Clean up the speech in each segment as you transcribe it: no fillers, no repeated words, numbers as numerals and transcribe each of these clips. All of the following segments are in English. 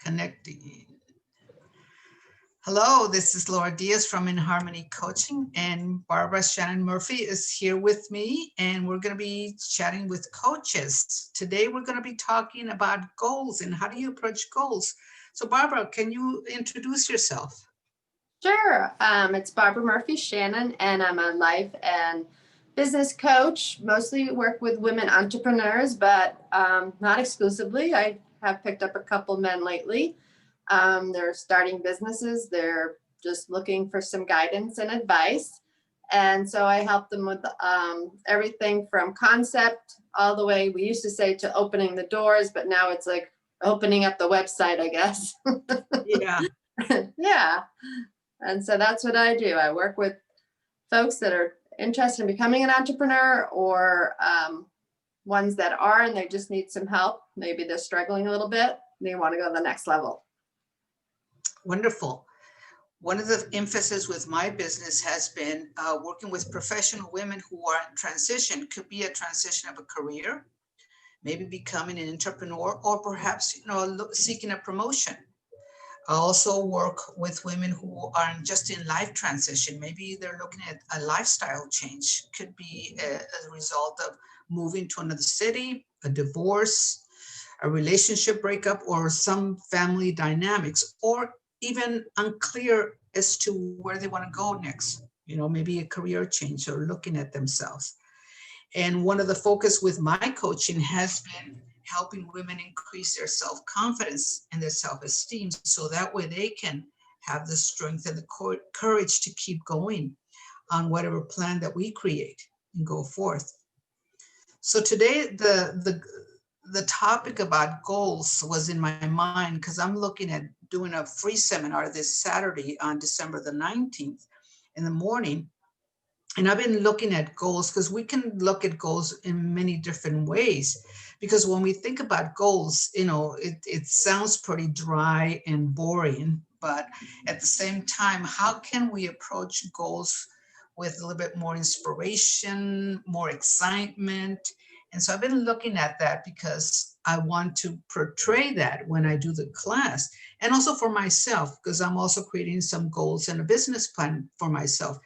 Connecting. Hello, this is Laura Diaz from In Harmony Coaching, and Barbara Shannon Murphy is here with me, and we're going to be chatting with coaches. Today, we're going to be talking about goals and how do you approach goals. So, Barbara, can you introduce yourself? Sure. It's Barbara Murphy-Shannon, and I'm a life and business coach. Mostly work with women entrepreneurs, but not exclusively. I have picked up a couple men lately. They're starting businesses. They're just looking for some guidance and advice. And so I help them with everything from concept all the way, we used to say, to opening the doors, but now it's like opening up the website, I guess. Yeah. Yeah. And so that's what I do. I work with folks that are interested in becoming an entrepreneur, or ones that are and they just need some help. Maybe they're struggling a little bit. They want to go to the next level. Wonderful. One of the emphasis with my business has been working with professional women who are in transition. Could be a transition of a career, maybe becoming an entrepreneur, or perhaps seeking a promotion. I also work with women who are just in life transition. Maybe they're looking at a lifestyle change. Could be a result of moving to another city, a divorce, a relationship breakup, or some family dynamics, or even unclear as to where they want to go next. Maybe a career change or looking at themselves. And one of the focus with my coaching has been helping women increase their self-confidence and their self-esteem so that way they can have the strength and the courage to keep going on whatever plan that we create and go forth. So today, the topic about goals was in my mind because I'm looking at doing a free seminar this Saturday on December the 19th in the morning. And I've been looking at goals because we can look at goals in many different ways. Because when we think about goals, it sounds pretty dry and boring. But at the same time, how can we approach goals with a little bit more inspiration, more excitement? And so I've been looking at that because I want to portray that when I do the class, and also for myself, because I'm also creating some goals and a business plan for myself.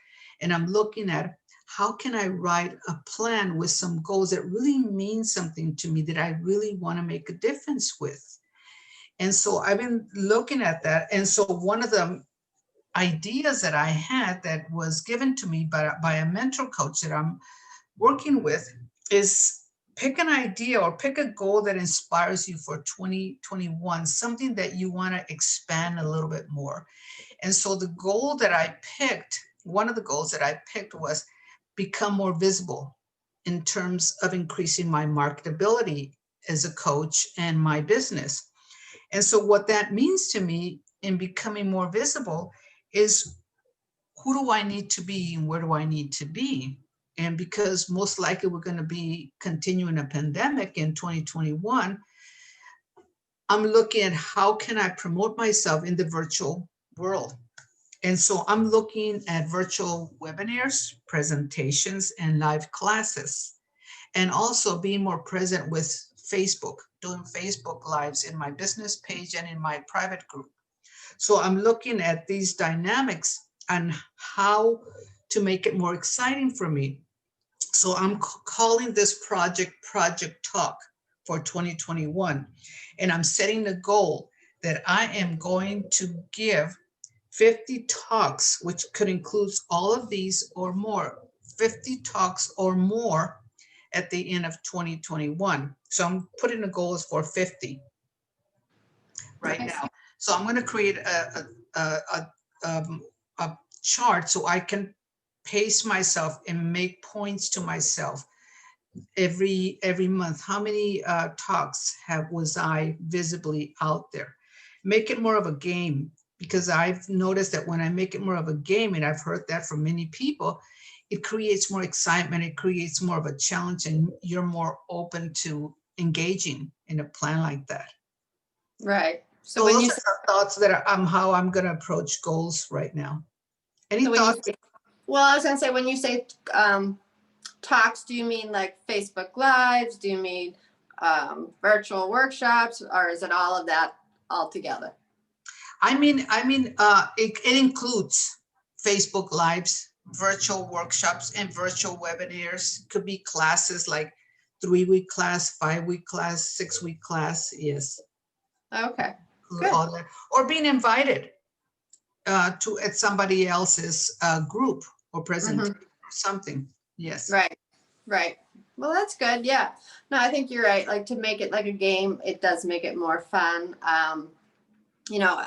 And I'm looking at how can I write a plan with some goals that really mean something to me, that I really want to make a difference with. And so I've been looking at that. And so one of the ideas that I had that was given to me by a mentor coach that I'm working with is pick an idea or pick a goal that inspires you for 2021, something that you want to expand a little bit more. And so the goal that I picked, one of the goals that I picked was become more visible in terms of increasing my marketability as a coach and my business. And so what that means to me in becoming more visible is, who do I need to be and where do I need to be? And because most likely we're going to be continuing a pandemic in 2021, I'm looking at how can I promote myself in the virtual world. And so I'm looking at virtual webinars, presentations, and live classes, and also being more present with Facebook, doing Facebook Lives in my business page and in my private group. So I'm looking at these dynamics and how to make it more exciting for me. So I'm calling this project Project Talk for 2021. And I'm setting a goal that I am going to give 50 talks, which could include all of these or more, 50 talks or more at the end of 2021. So I'm putting the goal is for 50 right Nice. now. So I'm going to create a chart so I can pace myself and make points to myself every month. How many talks was I visibly out there? Make it more of a game, because I've noticed that when I make it more of a game, and I've heard that from many people, it creates more excitement, it creates more of a challenge, and you're more open to engaging in a plan like that. Right. So when those are thoughts that are how I'm going to approach goals right now. Any thoughts? Well, I was going to say, when you say talks, do you mean like Facebook Lives? Do you mean virtual workshops, or is it all of that altogether? It includes Facebook Lives, virtual workshops, and virtual webinars. Could be classes like 3-week class, 5-week class, 6-week class. Yes, Okay, include good. all that, or being invited to at somebody else's group or presentation Hmm. or something. Yes, Right, right. Well, that's good. Yeah. No, I think you're right. Like to make it like a game, it does make it more fun. You know,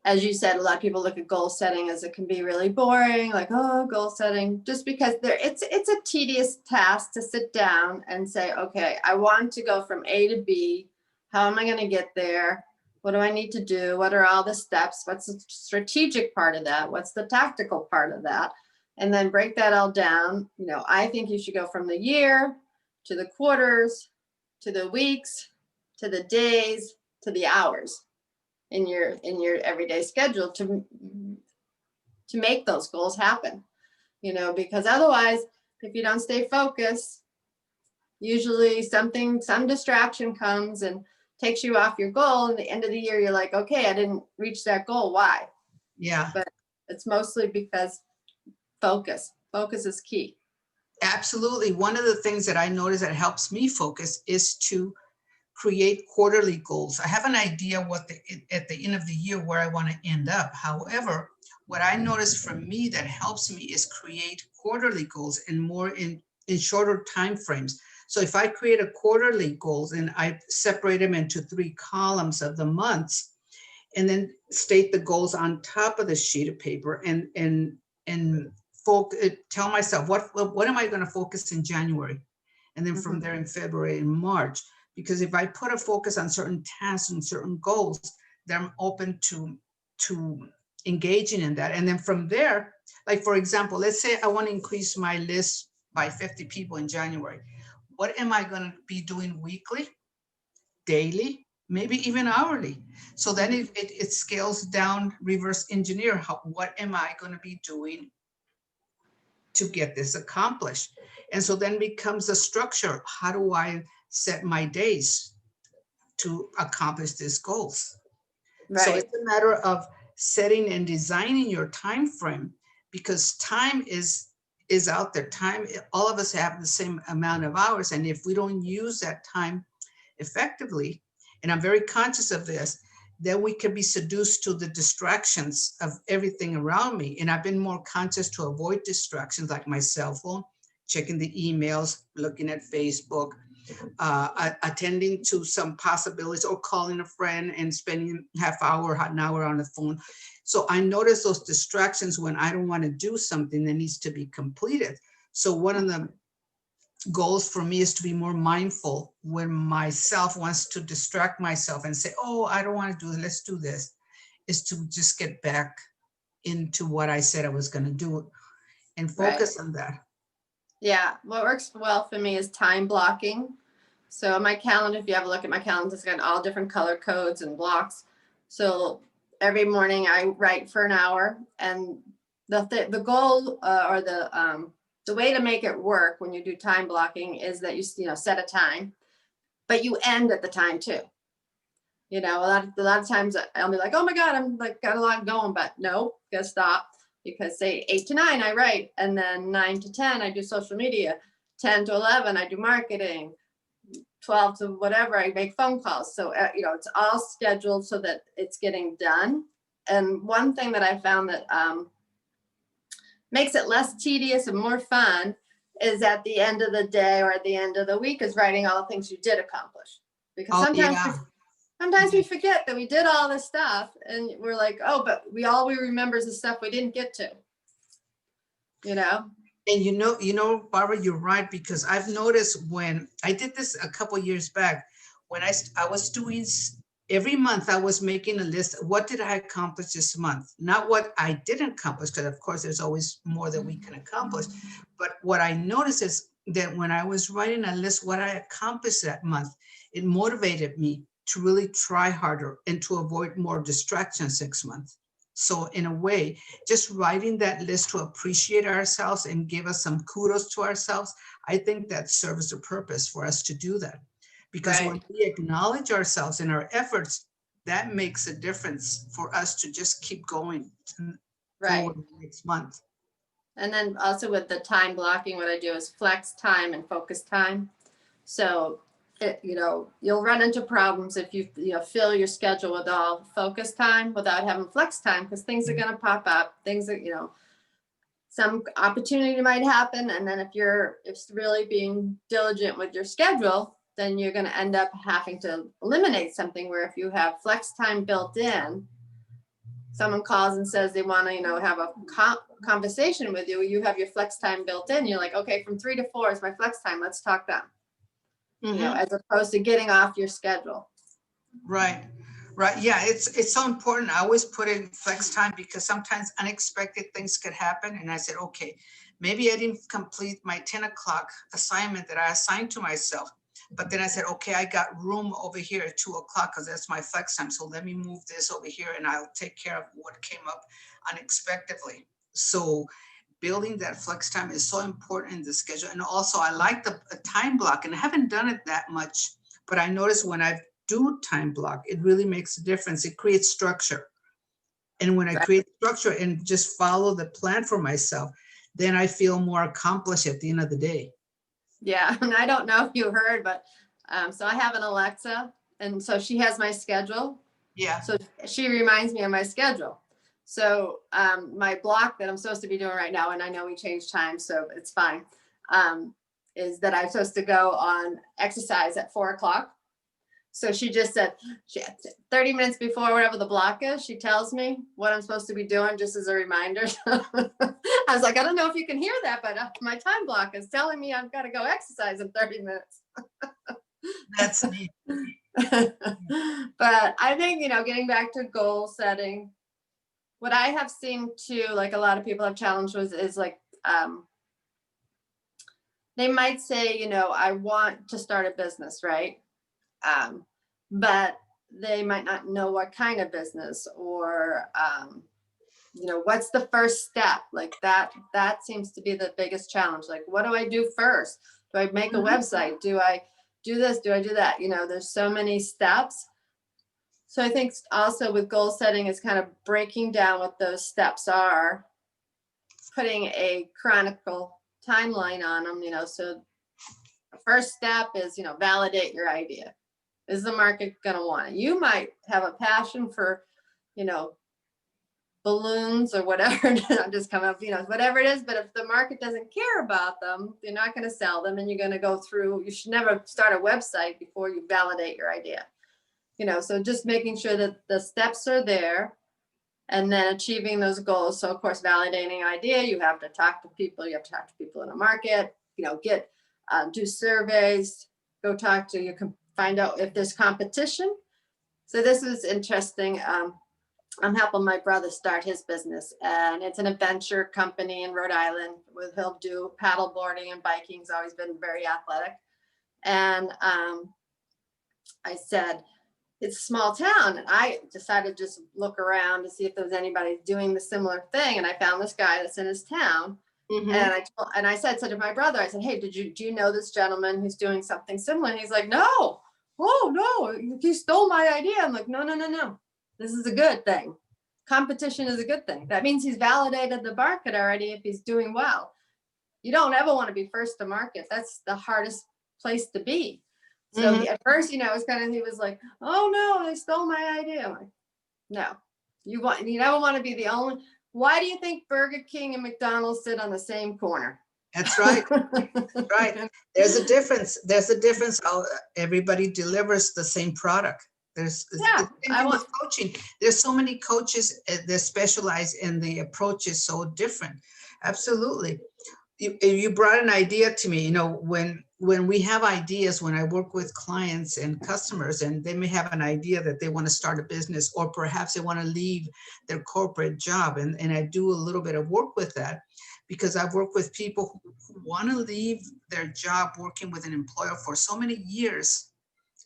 as you said, a lot of people look at goal setting as it can be really boring, like, oh, goal setting, just because it's a tedious task to sit down and say, okay, I want to go from A to B. How am I going to get there? What do I need to do? What are all the steps? What's the strategic part of that? What's the tactical part of that? And then break that all down. You know, I think you should go from the year to the quarters, to the weeks, to the days, to the hours in your everyday schedule to make those goals happen, you know, because otherwise if you don't stay focused, usually some distraction comes and takes you off your goal, and at the end of the year you're like, okay, I didn't reach that goal. Why? yeah, But it's mostly because focus is key. absolutely. One of the things that I notice that helps me focus is to create quarterly goals. I have an idea at the end of the year where I want to end up. However, what I notice for me that helps me is create quarterly goals and more in shorter time frames. So if I create a quarterly goals and I separate them into 3 columns of the months, and then state the goals on top of the sheet of paper, and tell myself what am I going to focus in January, and then from Mm-hmm. there in February and March. Because if I put a focus on certain tasks and certain goals, then I'm open to engaging in that. And then from there, like for example, let's say I want to increase my list by 50 people in January. What am I going to be doing weekly, daily, maybe even hourly? So then it scales down, reverse engineer, what am I going to be doing to get this accomplished? And so then becomes a structure. How do I set my days to accomplish these goals? So Right. it's a matter of setting and designing your time frame, because time is out there. Time, all of us have the same amount of hours, and if we don't use that time effectively, and I'm very conscious of this, then we can be seduced to the distractions of everything around me. And I've been more conscious to avoid distractions like my cell phone, checking the emails, looking at Facebook, attending to some possibilities, or calling a friend and spending half hour, an hour on the phone. So I notice those distractions when I don't want to do something that needs to be completed. So one of the goals for me is to be more mindful when myself wants to distract myself and say, oh, I don't want to do this, let's do this, is to just get back into what I said I was going to do and Right. focus on that. Yeah, what works well for me is time blocking. So my calendar, if you have a look at my calendar, it's got all different color codes and blocks. So every morning I write for an hour, and the goal or the way to make it work when you do time blocking is that you know set a time, but you end at the time too. You know, a lot of times I'll be like, oh my God, I'm like got a lot going, but no, gotta stop, because say 8 to 9 I write, and then 9 to 10 I do social media, 10 to 11 I do marketing, 12 to whatever I make phone calls. So you know, it's all scheduled so that it's getting done. And one thing that I found that makes it less tedious and more fun is at the end of the day or at the end of the week is writing all the things you did accomplish, because Oh, yeah. sometimes we forget that we did all this stuff and we're like, oh, but we remember is the stuff we didn't get to, you know? And Barbara, you're right, because I've noticed when I did this a couple years back, when I was doing every month, I was making a list. What did I accomplish this month? Not what I didn't accomplish, because of course there's always more that we can accomplish. But what I noticed is that when I was writing a list, what I accomplished that month, it motivated me to really try harder and to avoid more distractions next month. So in a way, just writing that list to appreciate ourselves and give us some kudos to ourselves, I think that serves a purpose for us to do that. Because when Right. we acknowledge ourselves and our efforts, that makes a difference for us to just keep going Right. forward next month. And then also with the time blocking, what I do is flex time and focus time. So, you'll run into problems if you fill your schedule with all focus time without having flex time, because things are going to pop up. Things that, some opportunity might happen. And then if it's really being diligent with your schedule, then you're going to end up having to eliminate something, where if you have flex time built in, someone calls and says they want to, have a conversation with you, you have your flex time built in. You're like, okay, from 3 to 4 is my flex time. Let's talk then. As opposed to getting off your schedule. Right. Right. Yeah, it's so important. I always put in flex time because sometimes unexpected things could happen. And I said, okay, maybe I didn't complete my 10 o'clock assignment that I assigned to myself. But then I said, okay, I got room over here at 2 o'clock because that's my flex time. So let me move this over here and I'll take care of what came up unexpectedly. So building that flex time is so important in the schedule. And also I like the time block, and I haven't done it that much, but I noticed when I do time block, it really makes a difference. It creates structure. And when I create structure and just follow the plan for myself, then I feel more accomplished at the end of the day. Yeah. And I don't know if you heard, but so I have an Alexa, and so she has my schedule. Yeah. So she reminds me of my schedule. So my block that I'm supposed to be doing right now, and I know we changed time, so it's fine, is that I'm supposed to go on exercise at 4 o'clock. So she just said, 30 minutes before whatever the block is, she tells me what I'm supposed to be doing, just as a reminder. I was like, I don't know if you can hear that, but my time block is telling me I've got to go exercise in 30 minutes. That's neat. But I think, getting back to goal setting, what I have seen too, like a lot of people have challenged with, is like, they might say, I want to start a business, right? But they might not know what kind of business, or, what's the first step? Like that seems to be the biggest challenge. Like, what do I do first? Do I make a website? Do I do this? Do I do that? There's so many steps. So I think also with goal setting is kind of breaking down what those steps are, putting a chronicle timeline on them, so the first step is, validate your idea. Is the market going to want it? You might have a passion for, balloons or whatever. I'm just coming up, whatever it is. But if the market doesn't care about them, you're not going to sell them, and you're going to go through. You should never start a website before you validate your idea. So just making sure that the steps are there, and then achieving those goals. So of course, validating an idea, you have to talk to people. You have to talk to people in the market. Do surveys. Go talk to. You can find out if there's competition. So this is interesting. I'm helping my brother start his business, and it's an adventure company in Rhode Island. He'll do paddle boarding and biking. He's always been very athletic. And I said, it's a small town, and I decided to just look around to see if there was anybody doing the similar thing. And I found this guy that's in his town. And I said to my brother, I said, hey, do you know this gentleman who's doing something similar? And he's like, no. Oh, no, he stole my idea. I'm like, no. This is a good thing. Competition is a good thing. That means he's validated the market already if he's doing well. You don't ever want to be first to market. That's the hardest place to be. So at first, it was he was like, oh no, they stole my idea. I'm like, no, you never want to be the only. Why do you think Burger King and McDonald's sit on the same corner? That's right. Right. There's a difference. Everybody delivers the same product. There's coaching. There's so many coaches that specialize in the approach is so different. Absolutely. You brought an idea to me, when we have ideas, when I work with clients and customers, and they may have an idea that they want to start a business, or perhaps they want to leave their corporate job. And I do a little bit of work with that, because I've worked with people who want to leave their job working with an employer for so many years,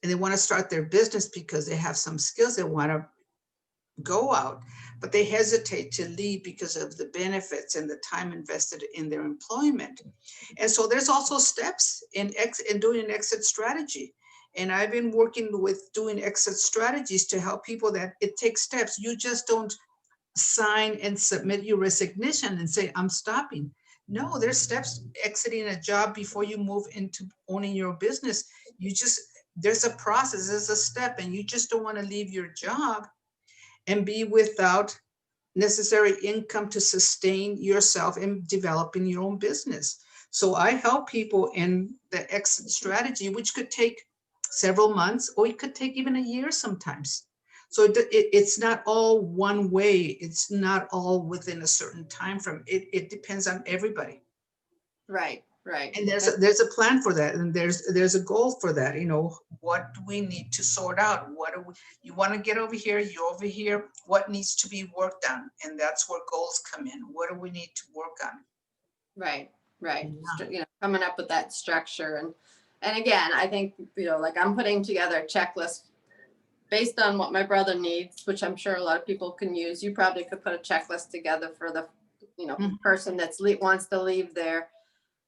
and they want to start their business because they have some skills they want to go out, but they hesitate to leave because of the benefits and the time invested in their employment. And so there's also steps in doing an exit strategy. And I've been working with doing exit strategies to help people that it takes steps. You just don't sign and submit your resignation and say, I'm stopping. No, there's steps exiting a job before you move into owning your business. You just, there's a process, there's a step, and you just don't want to leave your job and be without necessary income to sustain yourself in developing your own business. So I help people in the exit strategy, which could take several months, or it could take even a year sometimes. So it's not all one way. It's not all within a certain time frame. It depends on everybody. Right, right. And there's a plan for that, and there's a goal for that. You know, what do we need to sort out? What do we, you want to get over here, you're over here, what needs to be worked on? And that's where goals come in. What do we need to work on? Right, right. Yeah. You know, coming up with that structure. And again, I think, you know, like I'm putting together a checklist based on what my brother needs, which I'm sure a lot of people can use. You probably could put a checklist together for the, you know, Mhm. person that's wants to leave their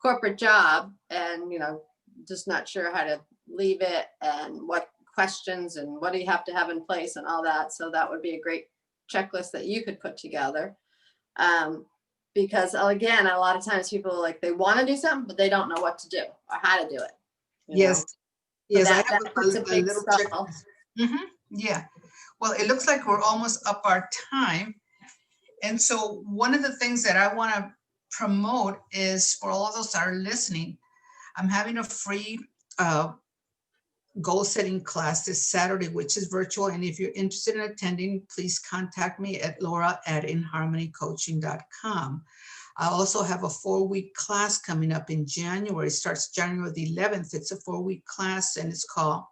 corporate job and, you know, just not sure how to leave it and what questions and what do you have to have in place and all that. So that would be a great checklist that you could put together. Because again, a lot of times people like they want to do something, but they don't know what to do or how to do it. Yes, So yes, I that have puts a a big little stall. checklist. Yeah, well, it looks like we're almost up our time. And so one of the things that I want to promote is for all of those that are listening, I'm having a free goal setting class this Saturday, which is virtual. And if you're interested in attending, please contact me at laura@inharmonycoaching.com. I also have a 4-week class coming up in January. It starts January the 11th. It's a 4-week class and it's called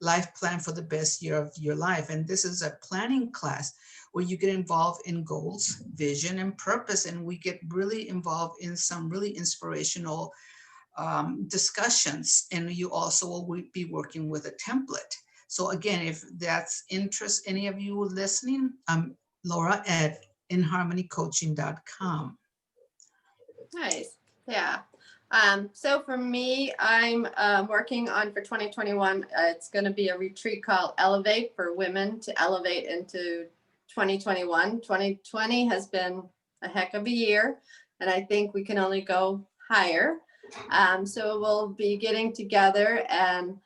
Life Plan for the Best Year of Your Life. And this is a planning class where you get involved in goals, vision, and purpose. And we get really involved in some really inspirational discussions. And you also will be working with a template. So again, if that's interest, any of you listening, I'm laura@inharmonycoaching.com. Nice. Yeah. So for me, I'm working on for 2021. It's going to be a retreat called Elevate for women to elevate into 2021. 2020 has been a heck of a year, and I think we can only go higher. So we'll be getting together and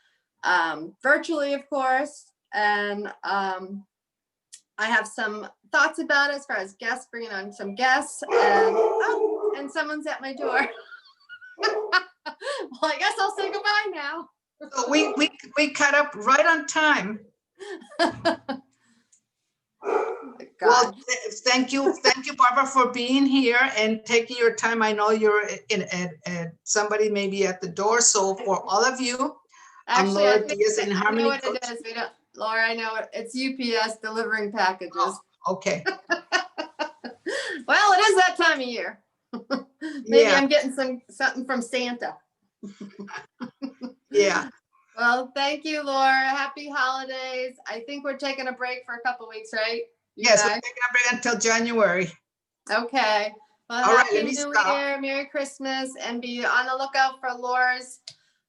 virtually, of course, and I have some thoughts about it as far as guests, bringing on some guests, and someone's at my door. Well, I guess I'll say goodbye now. So we cut up right on time. Well, thank you, Barbara, for being here and taking your time. I know you're at somebody maybe at the door. So for all of you, Actually, I'm Laura Diaz in I know Harmony what it is. We don't, Laura. I know it. It's UPS delivering packages. Oh, okay. Well, it is that time of year. Maybe Yeah. I'm getting something from Santa. Yeah. Well, thank you, Laura. Happy holidays. I think we're taking a break for a couple weeks, right? Yes, we're taking a break until January. Okay. Well, All right, Happy let me New stop. Year, Merry Christmas, and be on the lookout for Laura's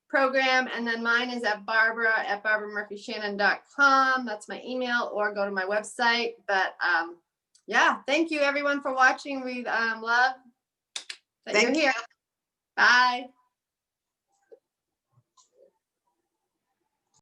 program. And then mine is at barbara@barbaramurphyshannon.com. That's my email, or go to my website. But yeah, thank you everyone for watching. We love that you're here. Bye.